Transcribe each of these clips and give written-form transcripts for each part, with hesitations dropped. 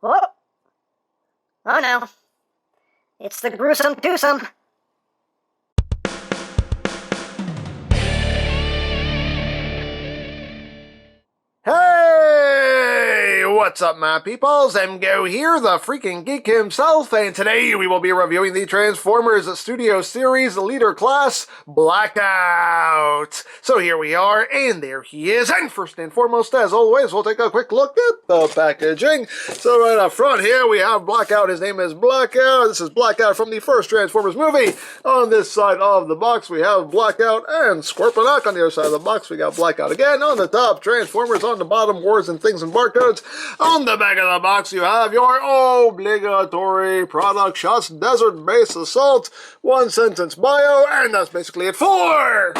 Whoa! Oh no. It's the gruesome twosome. Hey! What's up, my peoples? EmGo here, the freaking geek himself, and today we will be reviewing the Transformers Studio Series Leader Class Blackout. So here we are, and there he is. And first and foremost, as always, we'll take a quick look at the packaging. So right up front here, we have Blackout. His name is Blackout. This is Blackout from the first Transformers movie. On this side of the box, we have Blackout and Scorponok. On the other side of the box, we got Blackout again. On the top, Transformers. On the bottom, Wars and Things and Barcodes. On the back of the box, you have your obligatory product shots, Desert Base Assault, one sentence bio, and that's basically it for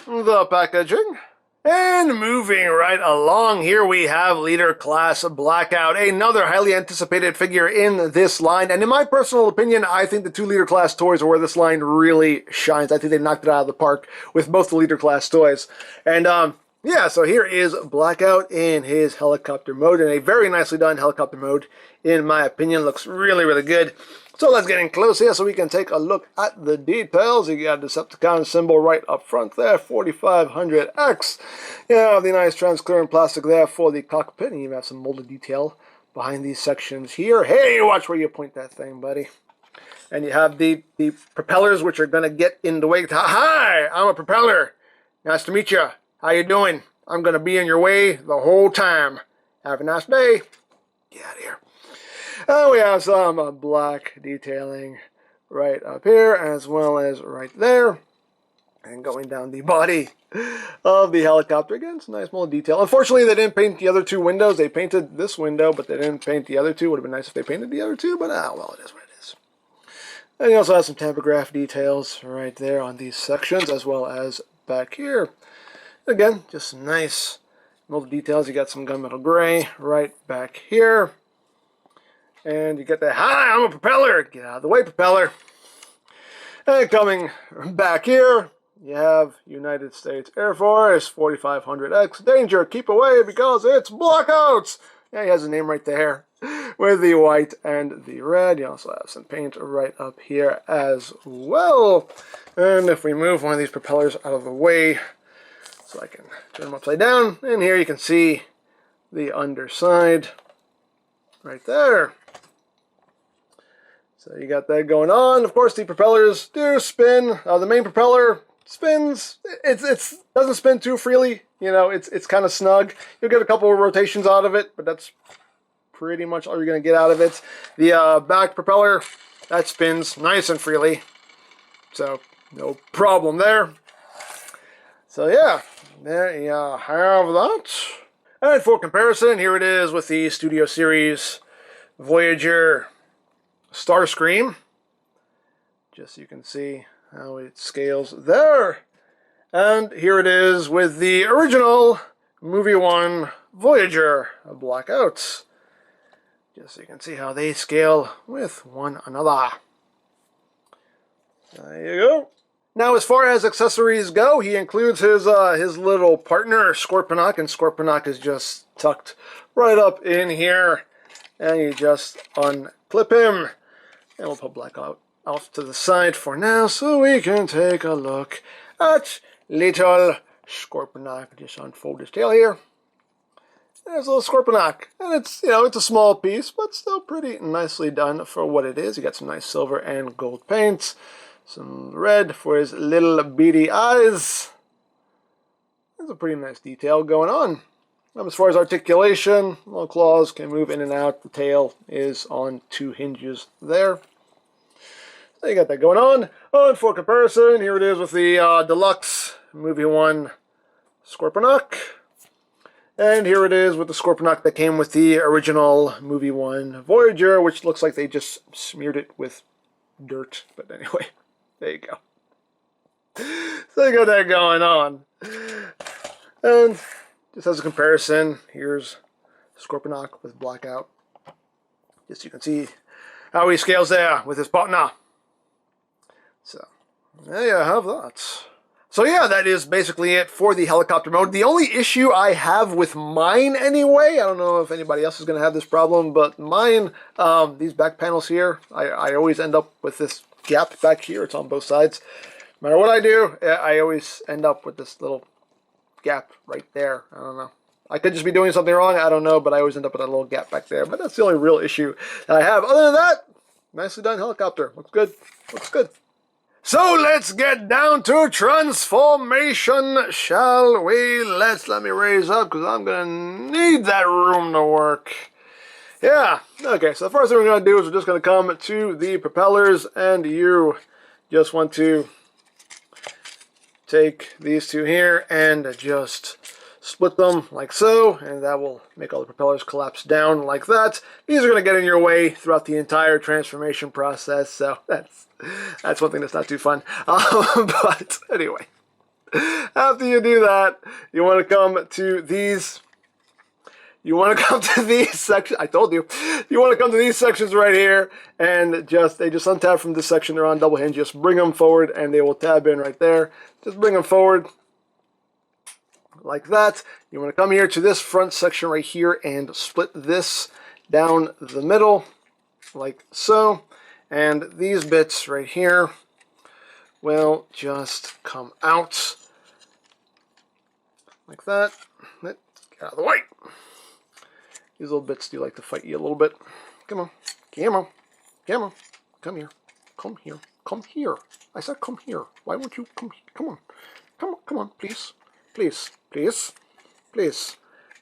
the packaging. And moving right along, here we have Leader Class Blackout, another highly anticipated figure in this line. And in my personal opinion, I think the two Leader Class toys are where this line really shines. I think they knocked it out of the park with both the Leader Class toys. And, yeah, so here is Blackout in his helicopter mode, and a very nicely done helicopter mode, in my opinion. Looks really, really good. So let's get in close here so we can take a look at the details. You got the Decepticon symbol right up front there, 4500X. You have the nice transparent plastic there for the cockpit, and you have some molded detail behind these sections here. Hey, watch where you point that thing, buddy. And you have the propellers, which are going to get in the way. Hi, I'm a propeller. Nice to meet you. How you doing? I'm going to be in your way the whole time. Have a nice day. Get out of here. And we have some black detailing right up here as well as right there. And going down the body of the helicopter. Again, it's a nice little detail. Unfortunately, they didn't paint the other two windows. They painted this window, but they didn't paint the other two. Would have been nice if they painted the other two, but well, it is what it is. And you also have some tampograph details right there on these sections as well as back here. Again, just some nice little details. You got some gunmetal gray right back here. And you get that, hi, I'm a propeller. Get out of the way, propeller. And coming back here, you have United States Air Force, 4500X. Danger, keep away because it's Blackout. Yeah, he has a name right there with the white and the red. You also have some paint right up here as well. And if we move one of these propellers out of the way, so I can turn them upside down, and here you can see the underside right there. So you got that going on. Of course, the propellers do spin. The main propeller spins. It doesn't spin too freely. You know, it's kind of snug. You'll get a couple of rotations out of it, but that's pretty much all you're going to get out of it. The back propeller, that spins nice and freely. So no problem there. So yeah, there you have that. And for comparison, here it is with the Studio Series Voyager Starscream. Just so you can see how it scales there. And here it is with the original Movie 1 Voyager Blackout. Just so you can see how they scale with one another. There you go. Now, as far as accessories go, he includes his little partner, Scorponok, and Scorponok is just tucked right up in here. And you just unclip him. And we'll put Blackout off to the side for now so we can take a look at little Scorponok. Just unfold his tail here. There's a little Scorponok. And it's, you know, it's a small piece, but still pretty nicely done for what it is. You got some nice silver and gold paints. Some red for his little beady eyes. There's a pretty nice detail going on. As far as articulation, little claws can move in and out. The tail is on two hinges there. So you got that going on. And for comparison, here it is with the Deluxe Movie 1 Scorponok. And here it is with the Scorponok that came with the original Movie 1 Voyager, which looks like they just smeared it with dirt. But anyway. There you go. So you got that going on. And just as a comparison, here's Scorponok with Blackout. Just so you can see how he scales there with his partner. So, there you have that. So yeah, that is basically it for the helicopter mode. The only issue I have with mine anyway, I don't know if anybody else is going to have this problem, but mine, these back panels here, I always end up with this gap back here. It's on both sides. No matter what I do, I always end up with this little gap right there. I don't know. I could just be doing something wrong, I don't know, but I always end up with a little gap back there. But that's the only real issue that I have. Other than that, nicely done helicopter. Looks good. Looks good. So let's get down to transformation, shall we? Let me raise up because I'm going to need that room to work. Yeah, okay, so the first thing we're going to do is we're just going to come to the propellers, and you just want to take these two here and just split them like so, and that will make all the propellers collapse down like that. These are going to get in your way throughout the entire transformation process, so that's one thing that's not too fun. But anyway, after you do that, you want to come to these. You want to come to these sections. I told you. You want to come to these sections right here, and they just untab from this section. They're on double hinge. Just bring them forward, and they will tab in right there. Just bring them forward like that. You want to come here to this front section right here and split this down the middle like so. And these bits right here will just come out like that. Get out of the way. These little bits do like to fight you a little bit. Come on. Come on. Come on. Come here. Come here. Come here. I said come here. Why won't you come here? Come on. Come on. Come on. Please. Please. Please. Please.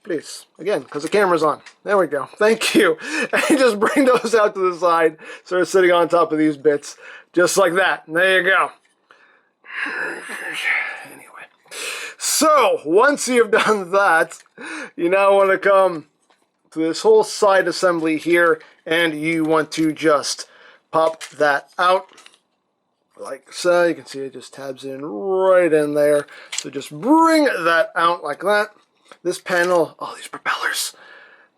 Please. Again, because the camera's on. There we go. Thank you. And just bring those out to the side so they're sitting on top of these bits. Just like that. And there you go. Anyway. So, once you've done that, you now want to come to this whole side assembly here, and you want to just pop that out like so. You can see it just tabs in right in there. So just bring that out like that. This panel, oh, these propellers,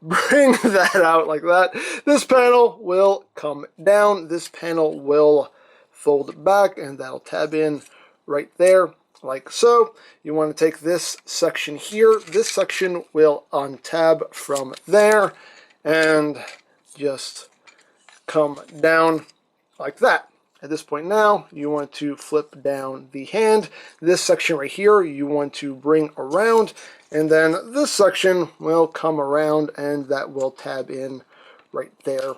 bring that out like that. This panel will come down. This panel will fold back, and that'll tab in right there like so. You want to take this section here. This section will untab from there and just come down like that. At this point now, you want to flip down the hand. This section right here, you want to bring around, and then this section will come around, and that will tab in right there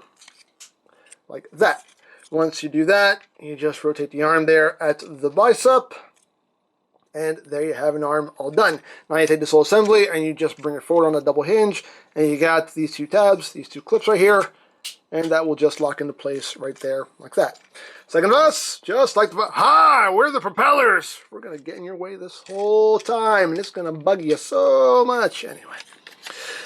like that. Once you do that, you just rotate the arm there at the bicep, and there you have an arm all done. Now you take this whole assembly and you just bring it forward on a double hinge, and you got these two tabs, these two clips right here, and that will just lock into place right there like that. Second bus, just like the hi, where are the propellers? We're gonna get in your way this whole time, and it's gonna bug you so much. Anyway,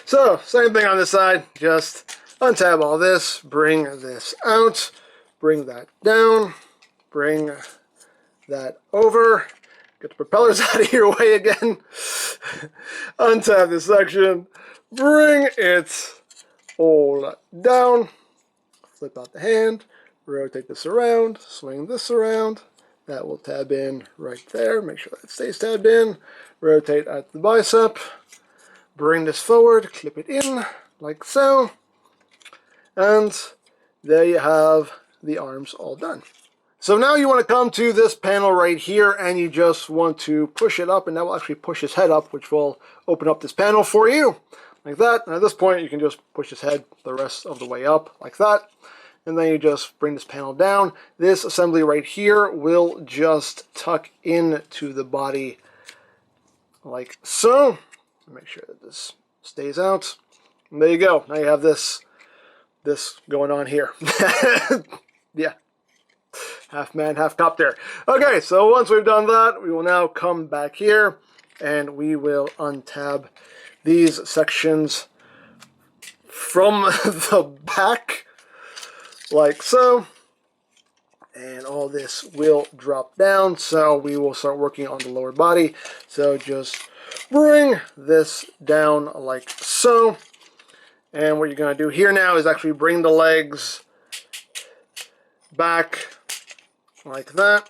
so same thing on this side. Just untab all this, bring this out, bring that down, bring that over. Get the propellers out of your way again. Untab this section, bring it all down, flip out the hand, rotate this around, swing this around. That will tab in right there. Make sure that stays tabbed in. Rotate at the bicep, bring this forward, clip it in like so, and there you have the arms all done. So now you want to come to this panel right here, and you just want to push it up, and that will actually push his head up, which will open up this panel for you, like that. And at this point, you can just push his head the rest of the way up, like that. And then you just bring this panel down. This assembly right here will just tuck into the body, like so. Make sure that this stays out. And there you go. Now you have this going on here. Yeah. Half man, half copter. Okay, so once we've done that, we will now come back here and we will untab these sections from the back, like so. And all this will drop down, so we will start working on the lower body. So just bring this down like so. And what you're going to do here now is actually bring the legs back like that.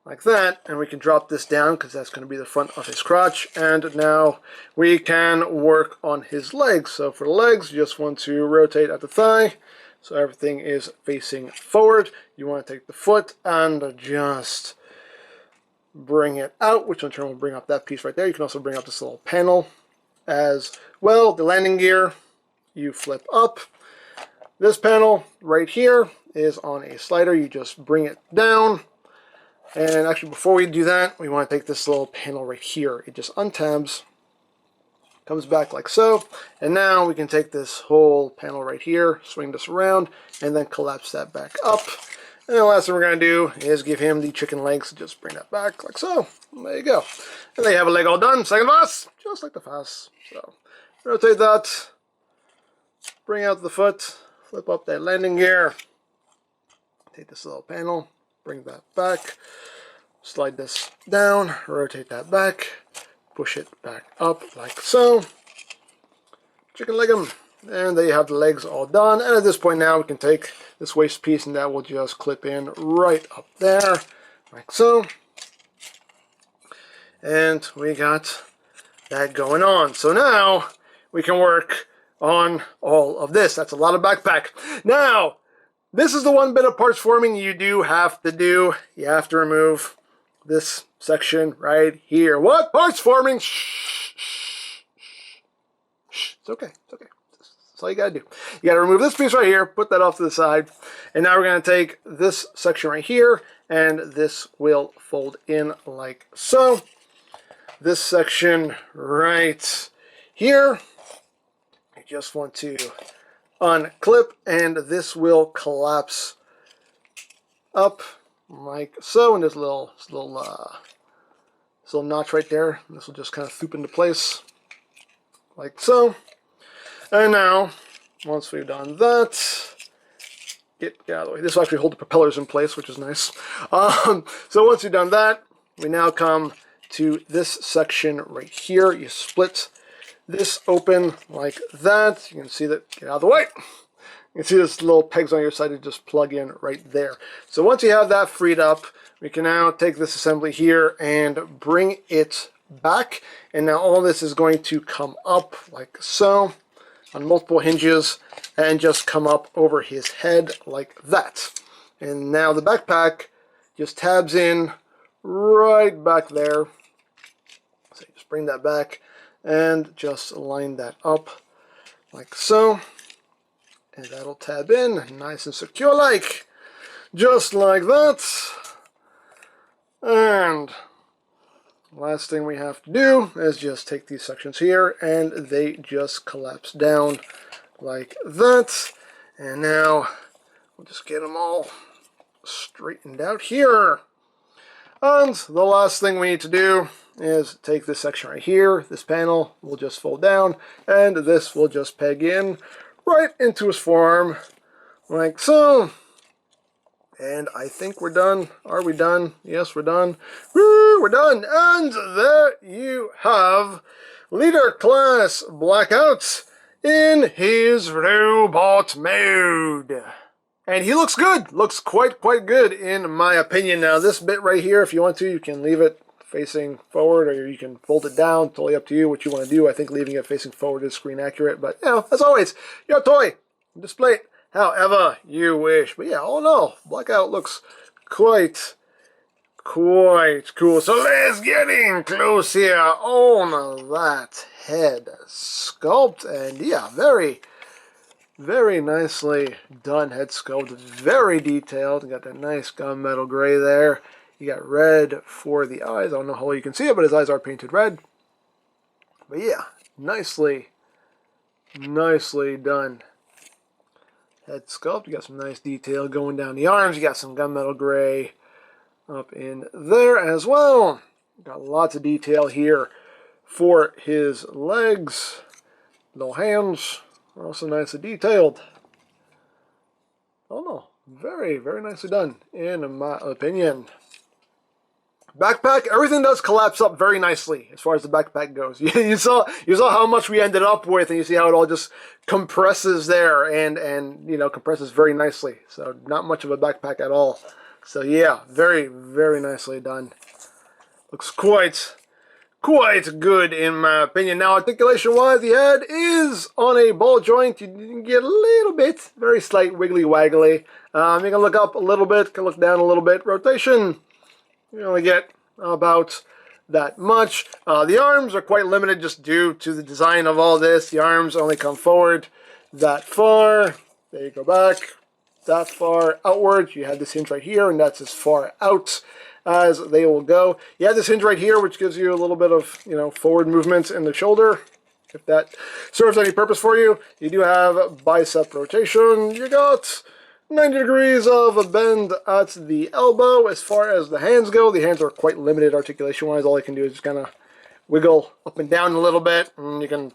like that, and we can drop this down because that's going to be the front of his crotch. And now we can work on his legs. So for the legs, you just want to rotate at the thigh so everything is facing forward. You want to take the foot and just bring it out, which in turn will bring up that piece right there. You can also bring up this little panel as well. The landing gear, you flip up. This panel right here is on a slider. You just bring it down. And actually, before we do that, we want to take this little panel right here. It just untabs, comes back like so. And now we can take this whole panel right here, swing this around, and then collapse that back up. And the last thing we're going to do is give him the chicken legs. Just bring that back like so. There you go. And there you have a leg all done. Second pass, just like the pass. So rotate that, bring out the foot, flip up that landing gear, take this little panel, bring that back, slide this down, rotate that back, push it back up like so. Chicken leg him. And there you have the legs all done. And at this point now we can take this waist piece and that will just clip in right up there, like so. And we got that going on. So now we can work on all of this. That's a lot of backpack. Now, this is the one bit of parts forming you do have to do. You have to remove this section right here. What? Parts forming? Shh, shh, shh. It's okay. It's okay. That's all you gotta do. You gotta remove this piece right here, put that off to the side, and now we're gonna take this section right here, and this will fold in like so. This section right here, you just want to unclip, and this will collapse up like so, and there's a little notch right there. This will just kind of swoop into place like so. And now, once we've done that, get out of the way. This will actually hold the propellers in place, which is nice. So once you've done that, we now come to this section right here. You split this open like that. You can see that, get out of the way. You can see this little pegs on your side to just plug in right there. So once you have that freed up, we can now take this assembly here and bring it back. And now all this is going to come up like so on multiple hinges and just come up over his head like that. And now the backpack just tabs in right back there. So you just bring that back and just line that up like so. And that'll tab in nice and secure, like just like that. And last thing we have to do is just take these sections here and they just collapse down like that. And now we'll just get them all straightened out here. And the last thing we need to do is take this section right here. This panel will just fold down and this will just peg in right into his forearm like so. And I think we're done. Are we done? Yes, we're done. Woo, we're done. And there you have Leader Class Blackout in his robot mode. And he looks good. Looks quite good in my opinion. Now this bit right here, if you want to, you can leave it facing forward or you can fold it down. Totally up to you what you want to do. I think leaving it facing forward is screen accurate. But, you know, as always, your toy. Display it however you wish. But yeah, all in all, Blackout looks quite cool. So let's get in close here on that head sculpt. And yeah, very nicely done head sculpt. Very detailed. You got that nice gunmetal gray there. You got red for the eyes. I don't know how well you can see it, but his eyes are painted red. But yeah, nicely done head sculpt. You got some nice detail going down the arms. You got some gunmetal gray up in there as well. Got lots of detail here for his legs. Little hands are also nicely detailed. Oh no, very nicely done in my opinion. Backpack, everything does collapse up very nicely as far as the backpack goes. You saw how much we ended up with, and you see how it all just compresses there and you know, compresses very nicely. So not much of a backpack at all. So yeah, very, very nicely done. Looks quite good in my opinion. Now, articulation-wise, the head is on a ball joint. You can get a little bit, very slight wiggly waggly. You can look up a little bit, can look down a little bit. Rotation, you only get about that much. The arms are quite limited just due to the design of all this. The arms only come forward that far. There you go back. That far outward. You have this hinge right here, and that's as far out as they will go. You have this hinge right here, which gives you a little bit of, forward movement in the shoulder, if that serves any purpose for you. You do have bicep rotation. You got 90 degrees of a bend at the elbow. As far as the hands go, the hands are quite limited articulation-wise. All I can do is just kind of wiggle up and down a little bit, and you can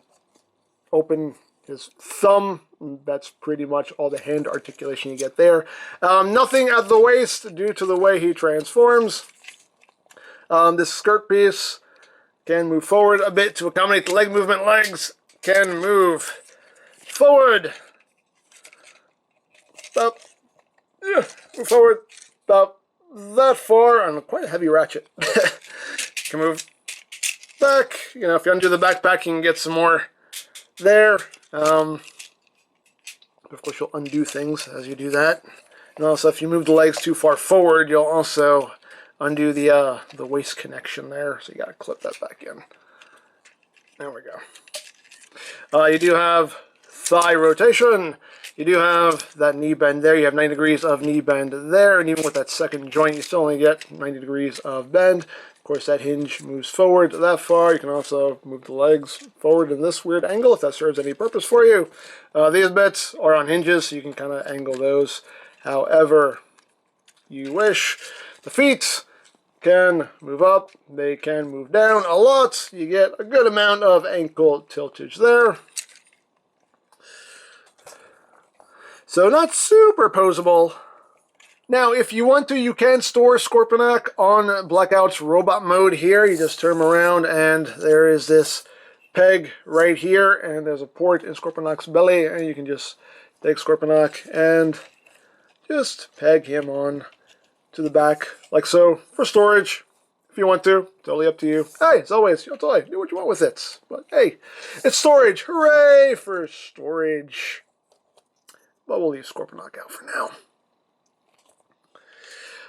open his thumb. That's pretty much all the hand articulation you get there. Nothing at the waist due to the way he transforms. This skirt piece can move forward a bit to accommodate the leg movement. Legs can move forward. Up. Move forward. About that far on quite a heavy ratchet. Can move back. If you undo the backpack, you can get some more there. Of course, you'll undo things as you do that. And also, if you move the legs too far forward, you'll also undo the waist connection there. So you got to clip that back in. There we go. You do have thigh rotation. You do have that knee bend there. You have 90 degrees of knee bend there. And even with that second joint, you still only get 90 degrees of bend. Of course, that hinge moves forward that far. You can also move the legs forward in this weird angle if that serves any purpose for you. These bits are on hinges, so you can kind of angle those however you wish. The feet can move up. They can move down a lot. You get a good amount of ankle tiltage there. So not super posable. Now, if you want to, you can store Scorponok on Blackout's robot mode here. You just turn him around, and there is this peg right here, and there's a port in Scorponok's belly, and you can just take Scorponok and just peg him on to the back, like so, for storage, if you want to. Totally up to you. Hey, as always, totally do what you want with it. But hey, it's storage. Hooray for storage. But we'll leave Scorponok out for now.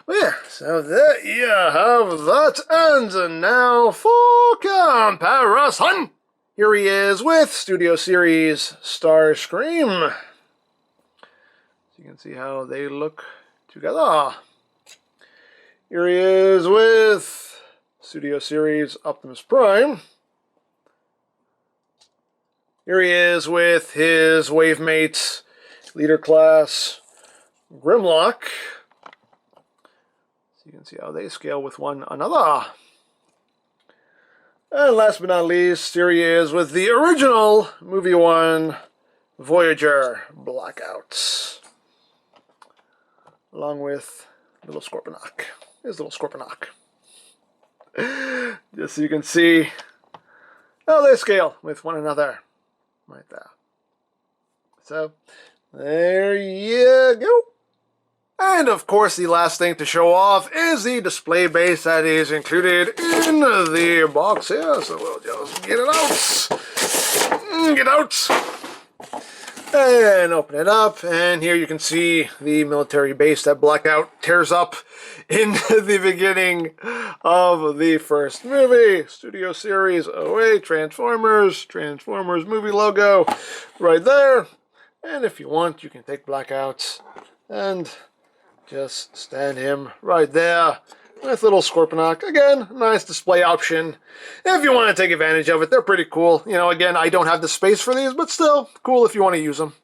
Yeah, so there you have that, and now for comparison. Here he is with Studio Series Starscream. So you can see how they look together. Here he is with Studio Series Optimus Prime. Here he is with his Wavemate Leader Class Grimlock. You can see how they scale with one another. And last but not least, here he is with the original Movie 1 Voyager Blackout. Along with little Scorponok. Here's little Scorponok. Just so you can see how they scale with one another. Right there. So, there you go. And of course, the last thing to show off is the display base that is included in the box here. So we'll just get it out. Get out. And open it up. And here you can see the military base that Blackout tears up in the beginning of the first movie. Studio Series 08, Transformers movie logo right there. And if you want, you can take Blackout and just stand him right there with little Scorponok. Again, nice display option. If you want to take advantage of it, they're pretty cool. Again, I don't have the space for these, but still cool if you want to use them.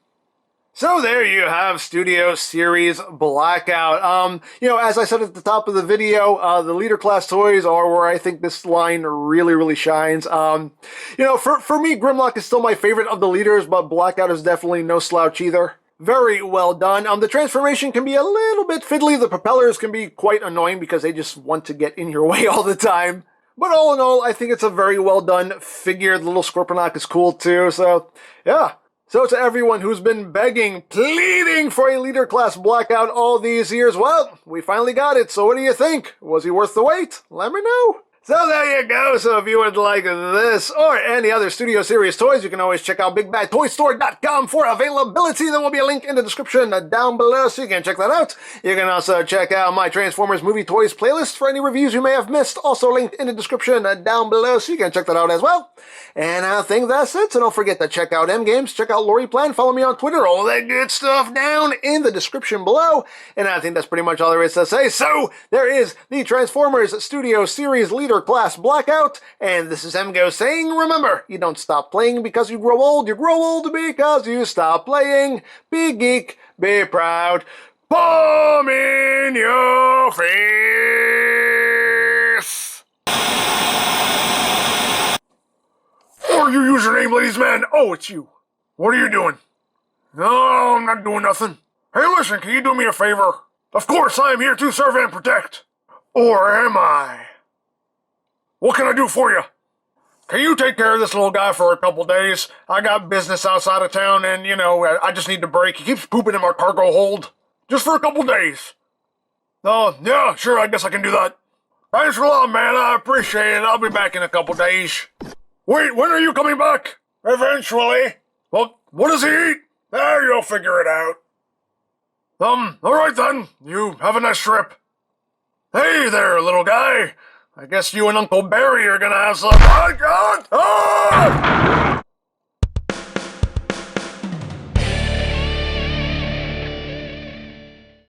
So there you have Studio Series Blackout. As I said at the top of the video, the Leader Class toys are where I think this line really, really shines. For me, Grimlock is still my favorite of the leaders, but Blackout is definitely no slouch either. Very well done. The transformation can be a little bit fiddly. The propellers can be quite annoying because they just want to get in your way all the time. But all in all, I think it's a very well done figure. The little Scorponok is cool too. So, yeah. So to everyone who's been begging, pleading for a leader class blackout all these years, well, we finally got it. So what do you think? Was he worth the wait? Let me know. So there you go. So if you would like this or any other Studio Series toys, you can always check out BigBadToyStore.com for availability. There will be a link in the description down below, so you can check that out. You can also check out my Transformers Movie Toys playlist for any reviews you may have missed, also linked in the description down below, so you can check that out as well. And I think that's it. So don't forget to check out EmGames, check out Lori Plan, follow me on Twitter, all that good stuff down in the description below. And I think that's pretty much all there is to say. So there is the Transformers Studio Series Leader Class Blackout, and this is EmGo's saying, remember, you don't stop playing because you grow old because you stop playing. Be geek, be proud, palm in your face. Or your username, ladies man. Oh, it's you. What are you doing? No, I'm not doing nothing. Hey, listen, can you do me a favor? Of course, I am here to serve and protect. Or am I? What can I do for you? Can you take care of this little guy for a couple days? I got business outside of town and, you know, I just need to break. He keeps pooping in my cargo hold. Just for a couple days. Oh, yeah, sure, I guess I can do that. Thanks a lot, man. I appreciate it. I'll be back in a couple days. Wait, when are you coming back? Eventually. Well, what does he eat? There, you'll figure it out. Alright then. You have a nice trip. Hey there, little guy. I guess you and Uncle Barry are gonna have some... Oh, God! Ah!